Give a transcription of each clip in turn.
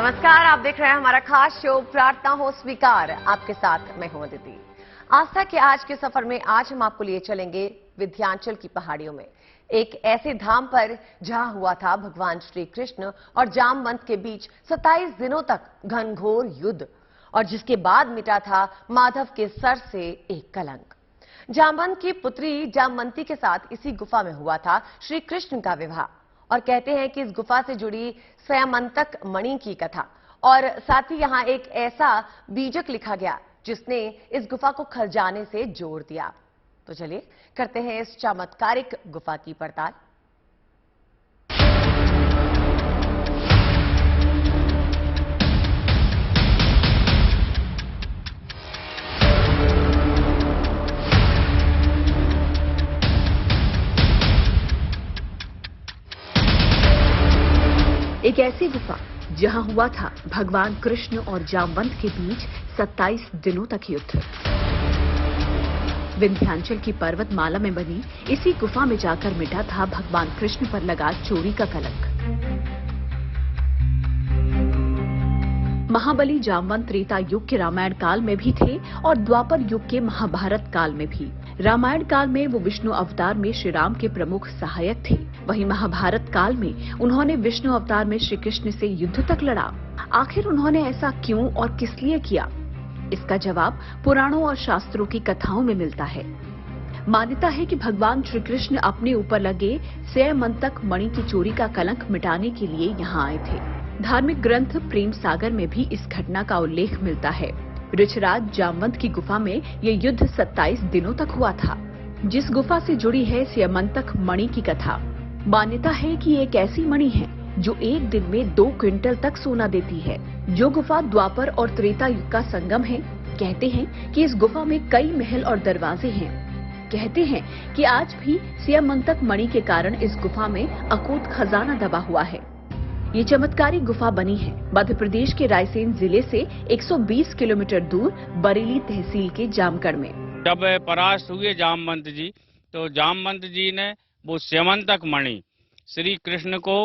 नमस्कार, आप देख रहे हैं हमारा खास शो प्रार्थना हो स्वीकार। आपके साथ मैं हूं अदिति। आस्था के आज के सफर में आज हम आपको लिए चलेंगे विंध्याचल की पहाड़ियों में, एक ऐसे धाम पर जहां हुआ था भगवान श्री कृष्ण और जामवंत के बीच 27 दिनों तक घनघोर युद्ध, और जिसके बाद मिटा था माधव के सर से एक कलंक। जामवंत की पुत्री जामवंती के साथ इसी गुफा में हुआ था श्री कृष्ण का विवाह, और कहते हैं कि इस गुफा से जुड़ी स्यमंतक मणि की कथा, और साथ ही यहां एक ऐसा बीजक लिखा गया जिसने इस गुफा को खजाने से जोड़ दिया। तो चलिए करते हैं इस चमत्कारिक गुफा की पड़ताल। एक ऐसी गुफा जहां हुआ था भगवान कृष्ण और जामवंत के बीच 27 दिनों तक युद्ध। विंध्याचल की पर्वतमाला में बनी इसी गुफा में जाकर मिटा था भगवान कृष्ण पर लगा चोरी का कलंक। महाबली जामवंत त्रेता युग के रामायण काल में भी थे और द्वापर युग के महाभारत काल में भी। रामायण काल में वो विष्णु अवतार में श्री राम के प्रमुख सहायक थे, वहीं महाभारत काल में उन्होंने विष्णु अवतार में श्री कृष्ण से युद्ध तक लड़ा। आखिर उन्होंने ऐसा क्यों और किस लिए किया, इसका जवाब पुराणों और शास्त्रों की कथाओं में मिलता है। मान्यता है कि भगवान श्री कृष्ण अपने ऊपर लगे स्यमंतक मणि की चोरी का कलंक मिटाने के लिए यहाँ आए थे। धार्मिक ग्रंथ प्रेम सागर में भी इस घटना का उल्लेख मिलता है। ऋषराज जामवंत की गुफा में ये युद्ध 27 दिनों तक हुआ था, जिस गुफा से जुड़ी है स्यमंतक मणि की कथा। मान्यता है कि एक ऐसी मणि है जो एक दिन में 2 क्विंटल तक सोना देती है। जो गुफा द्वापर और त्रेता युग का संगम है। कहते हैं कि इस गुफा में कई महल और दरवाजे हैं। कहते हैं कि आज भी स्यमंतक मणि के कारण इस गुफा में अकूत खजाना दबा हुआ है। ये चमत्कारी गुफा बनी है मध्य प्रदेश के रायसेन जिले से 120 किलोमीटर दूर बरेली तहसील के जामगढ़ में। जब परास्त हुए जामवंत जी, तो जामवंत जी ने वो स्यमंतक मणि श्री कृष्ण को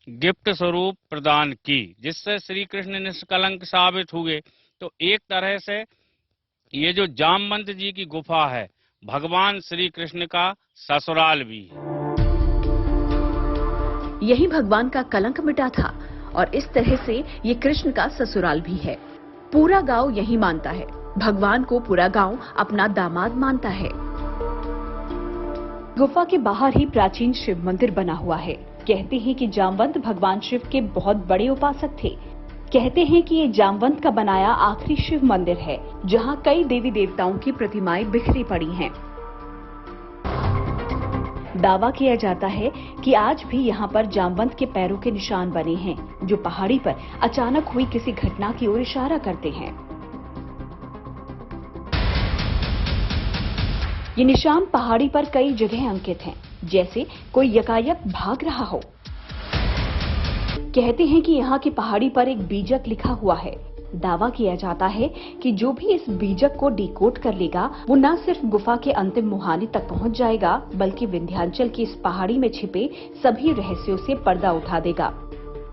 गिफ्ट स्वरूप प्रदान की, जिससे श्री कृष्ण निष्कलंक साबित हुए। तो एक तरह से ये जो जामवंत जी की गुफा है, भगवान श्री कृष्ण का ससुराल भी है। यही भगवान का कलंक मिटा था, और इस तरह से ये कृष्ण का ससुराल भी है। पूरा गांव यही मानता है। भगवान को पूरा गांव अपना दामाद मानता है। गुफा के बाहर ही प्राचीन शिव मंदिर बना हुआ है। कहते हैं कि जामवंत भगवान शिव के बहुत बड़े उपासक थे। कहते हैं कि ये जामवंत का बनाया आखिरी शिव मंदिर है, जहां कई देवी देवताओं की प्रतिमाएं बिखरी पड़ी हैं। दावा किया जाता है कि आज भी यहाँ पर जामवंत के पैरों के निशान बने हैं, जो पहाड़ी पर अचानक हुई किसी घटना की ओर इशारा करते हैं। ये निशान पहाड़ी पर कई जगह अंकित हैं, जैसे कोई यकायक भाग रहा हो। कहते हैं कि यहाँ की पहाड़ी पर एक बीजक लिखा हुआ है। दावा किया जाता है कि जो भी इस बीजक को डिकोड कर लेगा, वो न सिर्फ गुफा के अंतिम मुहाने तक पहुंच जाएगा, बल्कि विंध्याचल की इस पहाड़ी में छिपे सभी रहस्यों से पर्दा उठा देगा।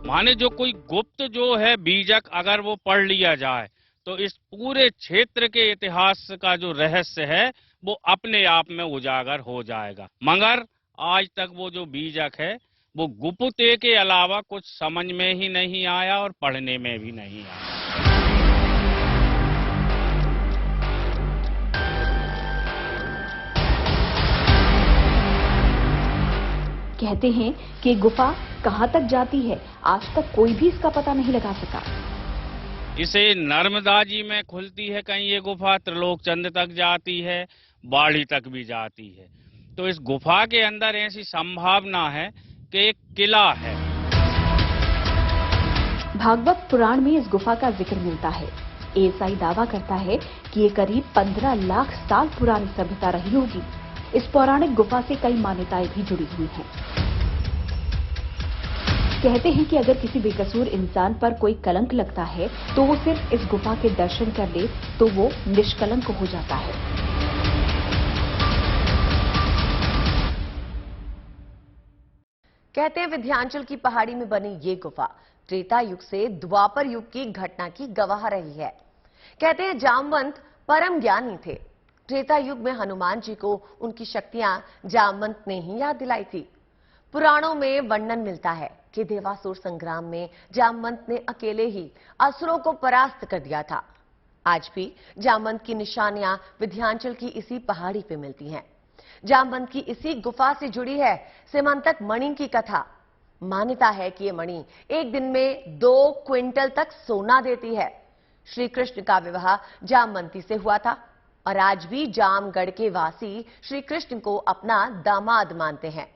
माने जो कोई गुप्त जो है बीजक अगर वो पढ़ लिया जाए, तो इस पूरे क्षेत्र के इतिहास का जो रहस्य है वो अपने आप में उजागर हो जाएगा। मगर आज तक वो जो बीजक है वो गुप्ते के अलावा कुछ समझ में ही नहीं आया और पढ़ने में भी नहीं आया। कहते हैं कि गुफा कहां तक जाती है, आज तक कोई भी इसका पता नहीं लगा सका। इसे नर्मदा जी में खुलती है कहीं ये गुफा, त्रिलोकचंद तक जाती है, बाढ़ी तक भी जाती है। तो इस गुफा के अंदर ऐसी संभावना है कि एक किला है। भागवत पुराण में इस गुफा का जिक्र मिलता है। एएसआई दावा करता है कि ये करीब 15 लाख साल पुरानी सभ्यता रही होगी। इस पौराणिक गुफा से कई मान्यताएं भी जुड़ी हुई हैं। कहते हैं कि अगर किसी बेकसूर इंसान पर कोई कलंक लगता है, तो वो सिर्फ इस गुफा के दर्शन कर ले तो वो निष्कलंक हो जाता है। कहते हैं विंध्याचल की पहाड़ी में बनी ये गुफा त्रेता युग से द्वापर युग की घटना की गवाह रही है। कहते हैं जामवंत परम ज्ञानी थे। त्रेता युग में हनुमान जी को उनकी शक्तियां जामवंत ने ही याद दिलाई थी। पुराणों में वर्णन मिलता है कि देवासुर संग्राम में जामवंत ने अकेले ही असुरों को परास्त कर दिया था। आज भी जामवंत की निशानियां विंध्याचल की इसी पहाड़ी पे मिलती हैं। जामवंत की इसी गुफा से जुड़ी है सेमंतक मणि की कथा। मान्यता है कि ये मणि एक दिन में 2 क्विंटल तक सोना देती है। श्री कृष्ण का विवाह जामवंती से हुआ था और आज भी जामगढ़ के वासी श्री कृष्ण को अपना दामाद मानते हैं।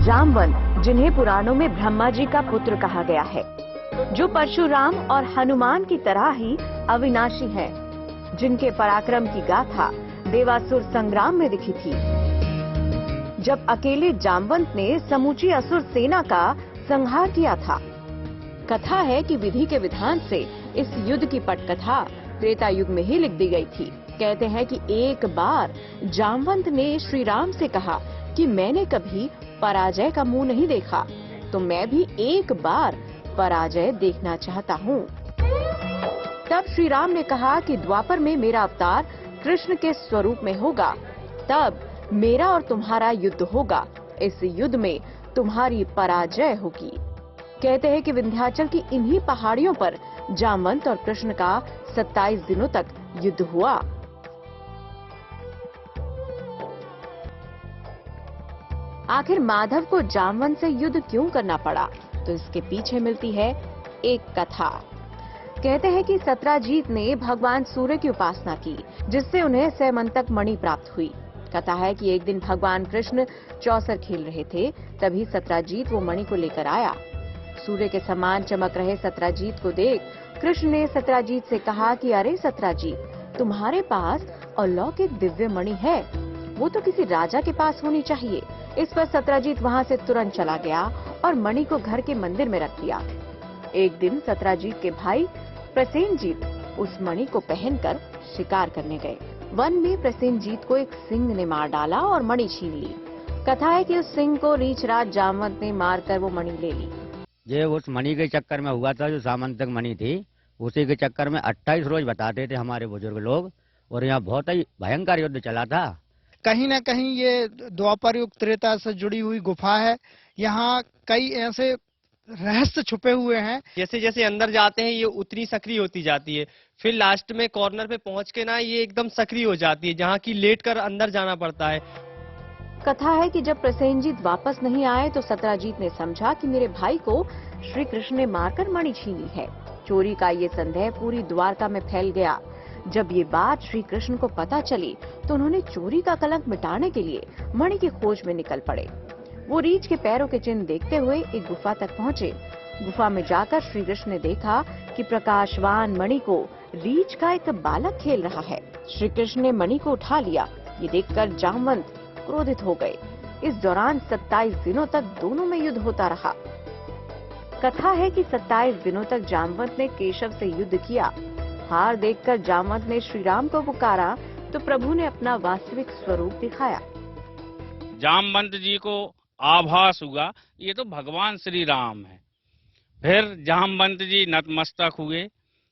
जामवंत, जिन्हें पुराणों में ब्रह्मा जी का पुत्र कहा गया है, जो परशुराम और हनुमान की तरह ही अविनाशी हैं, जिनके पराक्रम की गाथा देवासुर संग्राम में दिखी थी, जब अकेले जामवंत ने समूची असुर सेना का संहार किया था। कथा है कि विधि के विधान से इस युद्ध की पटकथा त्रेता युग में ही लिख दी गई थी। कहते हैं कि एक बार जामवंत ने श्री राम से कहा कि मैंने कभी पराजय का मुंह नहीं देखा, तो मैं भी एक बार पराजय देखना चाहता हूँ। तब श्री राम ने कहा कि द्वापर में मेरा अवतार कृष्ण के स्वरूप में होगा, तब मेरा और तुम्हारा युद्ध होगा। इस युद्ध में तुम्हारी पराजय होगी। कहते हैं कि विंध्याचल की इन्हीं पहाड़ियों पर जामवंत और कृष्ण का 27 दिनों तक युद्ध हुआ। आखिर माधव को जामवंत से युद्ध क्यों करना पड़ा, तो इसके पीछे मिलती है एक कथा। कहते हैं कि सत्राजीत ने भगवान सूर्य की उपासना की, जिससे उन्हें सेमंतक मणि प्राप्त हुई। कथा है कि एक दिन भगवान कृष्ण चौसर खेल रहे थे, तभी सत्राजीत वो मणि को लेकर आया। सूर्य के समान चमक रहे सत्राजीत को देख कृष्ण ने सत्राजीत से कहा कि अरे सत्राजीत, तुम्हारे पास अलौकिक दिव्य मणि है, वो तो किसी राजा के पास होनी चाहिए। इस पर सत्राजीत वहां से तुरंत चला गया और मणि को घर के मंदिर में रख दिया। एक दिन सत्राजीत के भाई प्रसेनजीत उस मणि को पहनकर शिकार करने गए। वन में प्रसेनजीत को एक सिंह ने मार डाला और मणि छीन ली। कथा है कि उस सिंह को रीछराज जामवंत ने मारकर वो मणि ले ली। ये उस मणि के चक्कर में हुआ था, जो सामंतक मणि थी, उसी के चक्कर में 28 रोज बताते थे हमारे बुजुर्ग लोग, और यहाँ बहुत ही भयंकर युद्ध चला था। कहीं न कहीं ये द्वापर युग त्रेता से जुड़ी हुई गुफा है। यहाँ कई ऐसे रहस्य छुपे हुए हैं। जैसे जैसे अंदर जाते हैं ये उतनी सक्रिय होती जाती है, फिर लास्ट में कॉर्नर पे पहुंच के ना ये एकदम सक्रिय हो जाती है, जहाँ की लेट कर अंदर जाना पड़ता है। कथा है कि जब प्रसेनजीत वापस नहीं आए तो सत्राजीत ने समझा कि मेरे भाई को श्री कृष्ण ने मारकर मणि छीनी है। चोरी का ये संदेह पूरी द्वारका में फैल गया। जब ये बात श्री कृष्ण को पता चली तो उन्होंने चोरी का कलंक मिटाने के लिए मणि की खोज में निकल पड़े। वो रीछ के पैरों के चिन्ह देखते हुए एक गुफा तक पहुँचे। गुफा में जाकर श्री कृष्ण ने देखा कि प्रकाशवान मणि को रीछ का एक बालक खेल रहा है। श्री कृष्ण ने मणि को उठा लिया। ये देखकर जामवंत क्रोधित हो गए। इस दौरान 27 दिनों तक दोनों में युद्ध होता रहा। कथा है कि 27 दिनों तक जामवंत ने केशव से युद्ध किया। हार देखकर जामवंत ने श्री राम को पुकारा तो प्रभु ने अपना वास्तविक स्वरूप दिखाया। जामवंत जी को आभास हुआ ये तो भगवान श्री राम है। फिर जामवंत जी नतमस्तक हुए,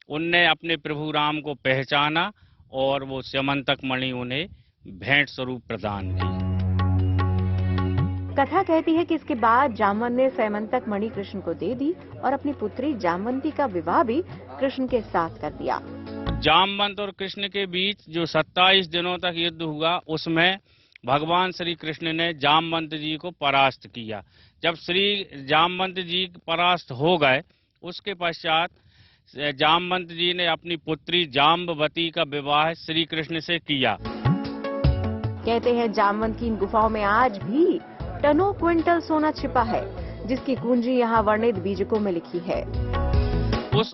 उनने अपने प्रभु राम को पहचाना और वो सेमंतक मणि उन्हें भेंट स्वरूप प्रदान की। कथा कहती है कि इसके बाद जामवंत ने सेमंतक मणि कृष्ण को दे दी और अपनी पुत्री जामवंती का विवाह भी कृष्ण के साथ कर दिया। जामवंत और कृष्ण के बीच जो 27 दिनों तक युद्ध हुआ, उसमें भगवान श्री कृष्ण ने जामवंत जी को परास्त किया। जब श्री जामवंत जी परास्त हो गए, उसके पश्चात जामवंत जी ने अपनी पुत्री जाम्बवती का विवाह श्री कृष्ण से किया। कहते हैं जामवंत की इन गुफाओं में आज भी टनों क्विंटल सोना छिपा है, जिसकी कुंजी यहाँ वर्णित बीजकों में लिखी है।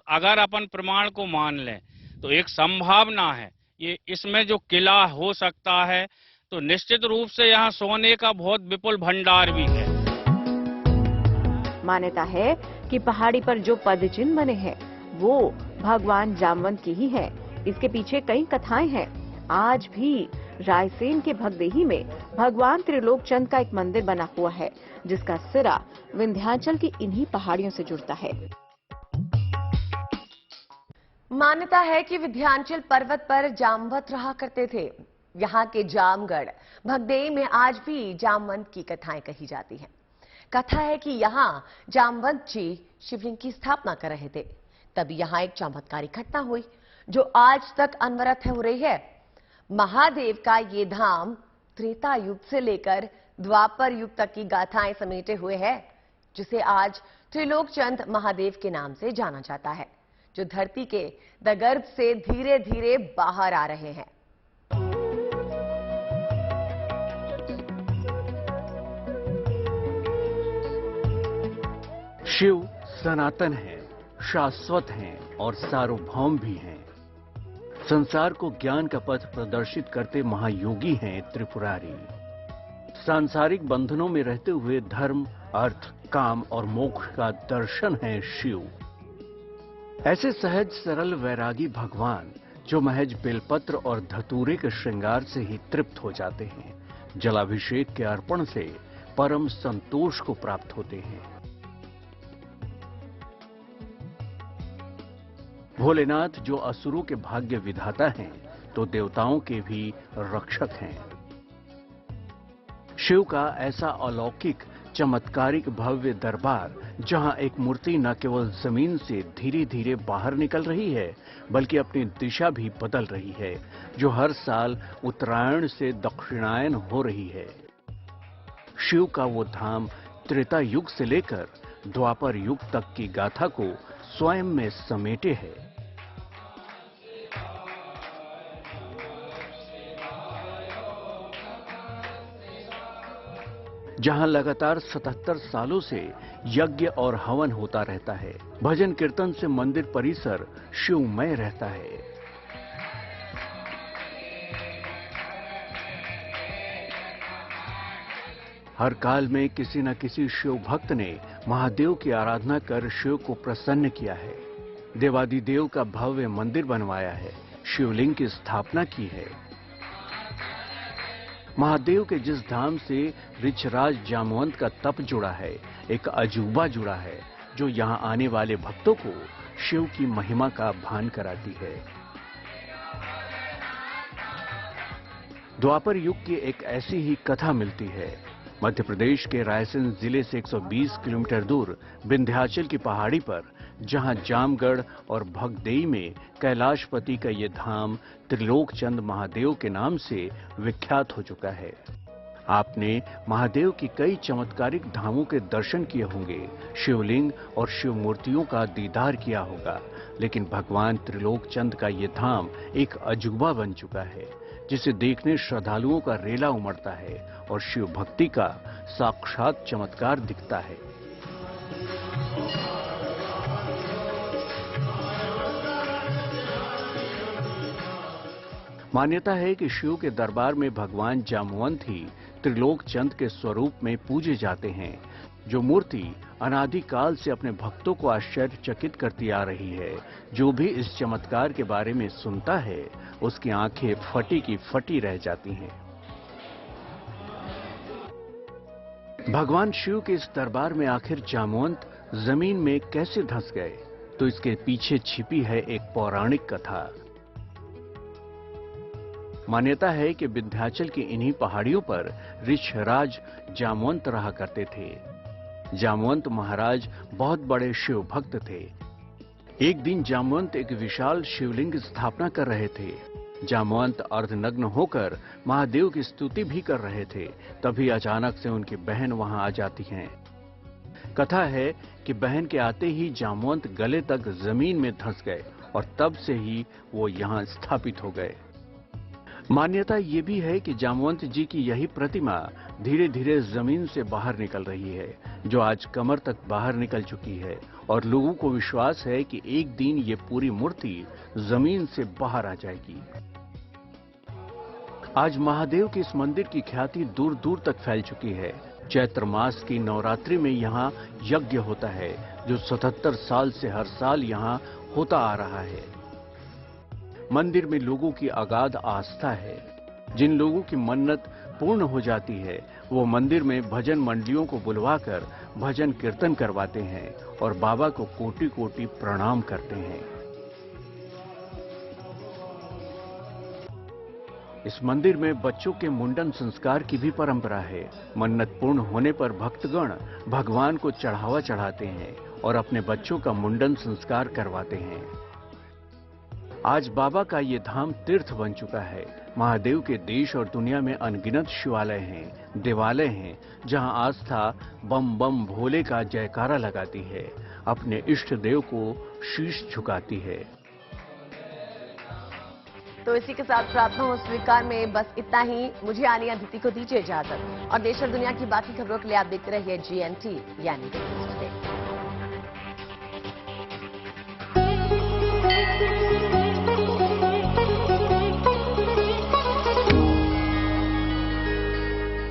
अगर अपन प्रमाण को मान लें तो एक संभावना है ये इसमें जो किला हो सकता है, तो निश्चित रूप से यहाँ सोने का बहुत विपुल भंडार भी है। मान्यता है कि पहाड़ी पर जो पदचिन्ह बने हैं वो भगवान जामवंत की ही है। इसके पीछे कई कथाएं हैं। आज भी रायसेन के भगदेही में भगवान त्रिलोकचंद का एक मंदिर बना हुआ है, जिसका सिरा विंध्याचल की इन्हीं पहाड़ियों से जुड़ता है। मान्यता है कि विंध्याचल पर्वत पर जामवंत रहा करते थे। यहाँ के जामगढ़ भगदेही में आज भी जामवंत की कथाएं कही जाती हैं। कथा है कि यहाँ जामवंत जी शिवलिंग की स्थापना कर रहे थे, तभी यहाँ एक चमत्कारी घटना हुई जो आज तक अनवरत हो रही है। महादेव का ये धाम त्रेता युग से लेकर द्वापर युग तक की गाथाएं समेटे हुए है, जिसे आज त्रिलोकचंद महादेव के नाम से जाना जाता है, जो धरती के दगर्भ से धीरे धीरे बाहर आ रहे हैं। शिव सनातन है, शाश्वत हैं और सार्वभौम भी हैं। संसार को ज्ञान का पथ प्रदर्शित करते महायोगी हैं त्रिपुरारी। सांसारिक बंधनों में रहते हुए धर्म, अर्थ, काम और मोक्ष का दर्शन है शिव। ऐसे सहज सरल वैरागी भगवान जो महज बेलपत्र और धतूरे के श्रृंगार से ही तृप्त हो जाते हैं, जलाभिषेक के अर्पण से परम संतोष को प्राप्त होते हैं। भोलेनाथ जो असुरों के भाग्य विधाता हैं, तो देवताओं के भी रक्षक हैं। शिव का ऐसा अलौकिक चमत्कारिक भव्य दरबार, जहां एक मूर्ति न केवल जमीन से धीरे धीरे बाहर निकल रही है, बल्कि अपनी दिशा भी बदल रही है, जो हर साल उत्तरायण से दक्षिणायन हो रही है। शिव का वो धाम त्रेता युग से लेकर द्वापर युग तक की गाथा को स्वयं में समेटे है। जहां लगातार 77 सालों से यज्ञ और हवन होता रहता है, भजन कीर्तन से मंदिर परिसर शिवमय रहता है। हर काल में किसी न किसी शिव भक्त ने महादेव की आराधना कर शिव को प्रसन्न किया है, देवादिदेव का भव्य मंदिर बनवाया है, शिवलिंग की स्थापना की है। महादेव के जिस धाम से ऋक्षराज जामवंत का तप जुड़ा है, एक अजूबा जुड़ा है, जो यहां आने वाले भक्तों को शिव की महिमा का भान कराती है। द्वापर युग की एक ऐसी ही कथा मिलती है। मध्य प्रदेश के रायसेन जिले से 120 किलोमीटर दूर विंध्याचल की पहाड़ी पर, जहां जामगढ़ और भगदेही में कैलाशपति का ये धाम त्रिलोकचंद महादेव के नाम से विख्यात हो चुका है। आपने महादेव की कई चमत्कारिक धामों के दर्शन किए होंगे, शिवलिंग और शिव मूर्तियों का दीदार किया होगा, लेकिन भगवान त्रिलोकचंद का ये धाम एक अजूबा बन चुका है, जिसे देखने श्रद्धालुओं का रेला उमड़ता है और शिव भक्ति का साक्षात चमत्कार दिखता है। मान्यता है कि शिव के दरबार में भगवान जामवंत ही त्रिलोकचंद के स्वरूप में पूजे जाते हैं, जो मूर्ति अनादिकाल से अपने भक्तों को आश्चर्यचकित करती आ रही है। जो भी इस चमत्कार के बारे में सुनता है, उसकी आंखें फटी की फटी रह जाती हैं। भगवान शिव के इस दरबार में आखिर जामवंत जमीन में कैसे धंस गए, तो इसके पीछे छिपी है एक पौराणिक कथा। मान्यता है कि विंध्याचल की इन्हीं पहाड़ियों पर ऋक्षराज जामवंत रहा करते थे। जामवंत महाराज बहुत बड़े शिव भक्त थे। एक दिन जामवंत एक विशाल शिवलिंग की स्थापना कर रहे थे। जामवंत अर्धनग्न होकर महादेव की स्तुति भी कर रहे थे, तभी अचानक से उनकी बहन वहां आ जाती हैं। कथा है कि बहन के आते ही जामवंत गले तक जमीन में धंस गए और तब से ही वो यहां स्थापित हो गए। मान्यता ये भी है कि जामवंत जी की यही प्रतिमा धीरे धीरे जमीन से बाहर निकल रही है, जो आज कमर तक बाहर निकल चुकी है, और लोगों को विश्वास है कि एक दिन ये पूरी मूर्ति जमीन से बाहर आ जाएगी। आज महादेव के इस मंदिर की ख्याति दूर दूर तक फैल चुकी है। चैत्र मास की नवरात्रि में यहाँ यज्ञ होता है जो 77 साल से हर साल यहाँ होता आ रहा है। मंदिर में लोगों की अगाध आस्था है। जिन लोगों की मन्नत पूर्ण हो जाती है वो मंदिर में भजन मंडलियों को बुलवाकर भजन कीर्तन करवाते हैं और बाबा को कोटि कोटि प्रणाम करते हैं। इस मंदिर में बच्चों के मुंडन संस्कार की भी परंपरा है। मन्नत पूर्ण होने पर भक्तगण भगवान को चढ़ावा चढ़ाते हैं और अपने बच्चों का मुंडन संस्कार करवाते हैं। आज बाबा का ये धाम तीर्थ बन चुका है। महादेव के देश और दुनिया में अनगिनत शिवालय हैं, देवालय हैं, जहां आस्था बम बम भोले का जयकारा लगाती है, अपने इष्ट देव को शीश झुकाती है। तो इसी के साथ प्रार्थना हो स्वीकार में बस इतना ही। मुझे आनी अदिति को दीजिए इजाजत और देश और दुनिया की बाकी खबरों के लिए आप देखते रहिए GNT यानी